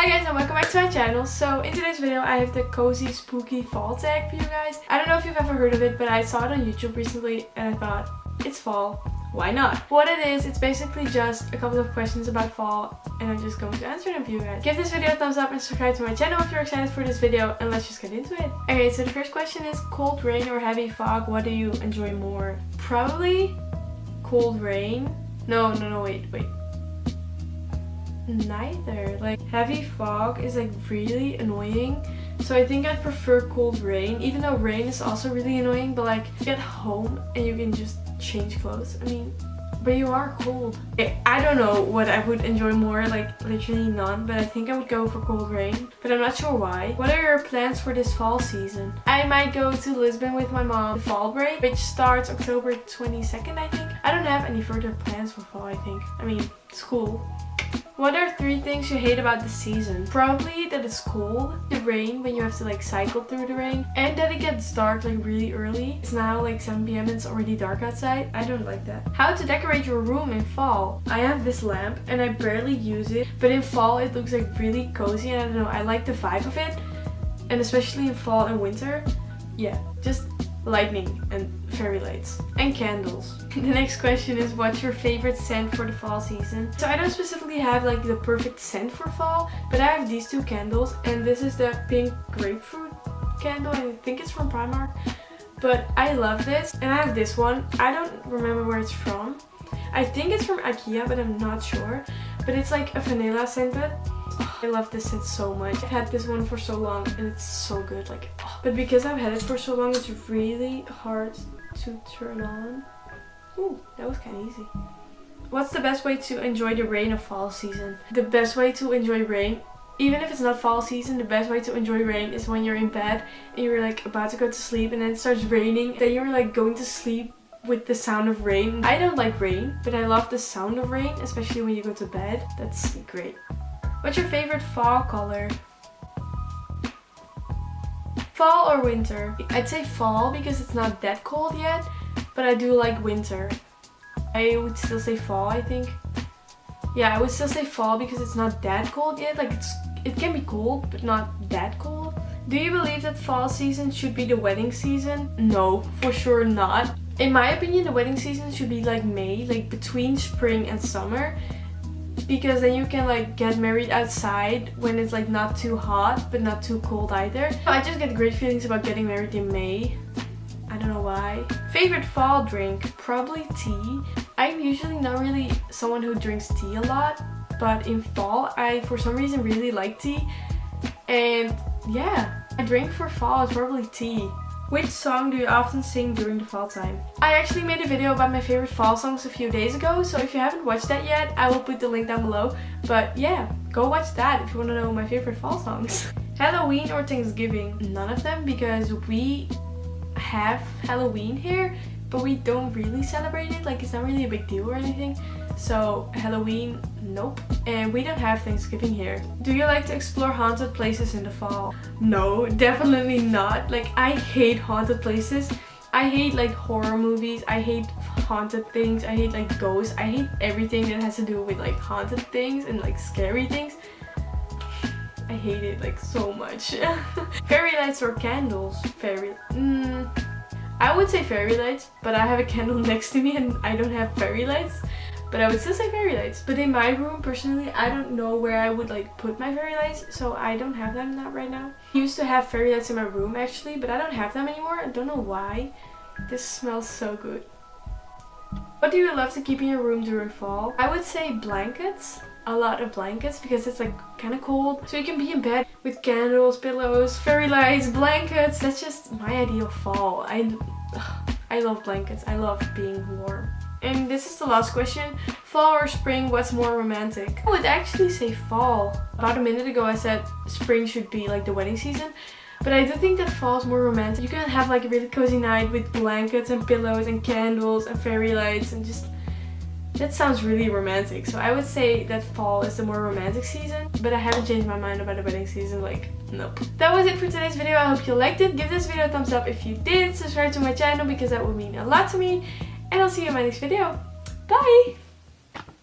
Hi guys and welcome back to my channel. So in today's video I have the cozy spooky fall tag for you guys. I don't know if you've ever heard of it, but I saw it on YouTube recently and I thought, it's fall, why not? What it is, it's basically just a couple of questions about fall and I'm just going to answer them for you guys. Give this video a thumbs up and subscribe to my channel if you're excited for this video, and let's just get into it. Okay, so the first question is cold rain or heavy fog, what do you enjoy more? Probably cold rain. No, wait. Neither. Like, heavy fog is like really annoying, so I think I'd prefer cold rain, even though rain is also really annoying. But like, you get home and you can just change clothes. I mean, but you are cold. I don't know what I would enjoy more, like literally none, but I think I would go for cold rain, but I'm not sure why. What are your plans for this fall season? I might go to Lisbon with my mom the fall break, which starts October 22nd, I think. I don't have any further plans for fall, I think. I mean, school. What are 3 things you hate about the season? Probably that it's cold, the rain when you have to like cycle through the rain, and that it gets dark like really early. It's now like 7 PM and it's already dark outside. I don't like that. How to decorate your room in fall? I have this lamp and I barely use it, but in fall it looks like really cozy and I don't know, I like the vibe of it, and especially in fall and winter. Yeah, just lightning and fairy lights and candles. The next question is what's your favorite scent for the fall season? So I don't specifically have like the perfect scent for fall, but I have these 2 candles, and this is the pink grapefruit candle. I think it's from Primark, but I love this. And I have this one. I don't remember where it's from. I think it's from IKEA, but I'm not sure. But it's like a vanilla scented. I love this scent so much. I've had this one for so long and it's so good. Like, oh. But because I've had it for so long, it's really hard to turn on. Ooh, that was kind of easy. What's the best way to enjoy the rain of fall season? The best way to enjoy rain, even if it's not fall season, the best way to enjoy rain is when you're in bed and you're like about to go to sleep and then it starts raining. Then you're like going to sleep with the sound of rain. I don't like rain, but I love the sound of rain, especially when you go to bed. That's great. What's your favorite fall color? Fall or winter? I'd say fall because it's not that cold yet, but I do like winter. I would still say fall, I think. Yeah, I would still say fall because it's not that cold yet. Like, it can be cold, but not that cold. Do you believe that fall season should be the wedding season? No, for sure not. In my opinion, the wedding season should be like May, like between spring and summer. Because then you can like get married outside when it's like not too hot but not too cold either. I just get great feelings about getting married in May. I don't know why. Favorite fall drink? Probably tea. I'm usually not really someone who drinks tea a lot, but in fall I for some reason really like tea. And yeah, my drink for fall is probably tea. Which song do you often sing during the fall time? I actually made a video about my favorite fall songs a few days ago, so if you haven't watched that yet, I will put the link down below. But yeah, go watch that if you want to know my favorite fall songs. Halloween or Thanksgiving? None of them, because we have Halloween here, but we don't really celebrate it. Like, it's not really a big deal or anything. So Halloween, nope. And we don't have Thanksgiving here. Do you like to explore haunted places in the fall? No, definitely not. Like, I hate haunted places. I hate like horror movies. I hate haunted things. I hate like ghosts. I hate everything that has to do with like haunted things and like scary things. I hate it like so much. Fairy lights or candles? I would say fairy lights, but I have a candle next to me and I don't have fairy lights. But I would still say fairy lights. But in my room, personally, I don't know where I would like put my fairy lights, so I don't have them right now. I used to have fairy lights in my room actually, but I don't have them anymore. I don't know why. This smells so good. What do you love to keep in your room during fall? I would say blankets. A lot of blankets, because it's like kind of cold. So you can be in bed with candles, pillows, fairy lights, blankets. That's just my ideal fall. I love blankets. I love being warm. And this is the last question. Fall or spring, what's more romantic? I would actually say fall. About a minute ago I said spring should be like the wedding season. But I do think that fall is more romantic. You can have like a really cozy night with blankets and pillows and candles and fairy lights and just... That sounds really romantic. So I would say that fall is the more romantic season. But I haven't changed my mind about the wedding season. Like, nope. That was it for today's video. I hope you liked it. Give this video a thumbs up if you did. Subscribe to my channel because that would mean a lot to me. And I'll see you in my next video. Bye!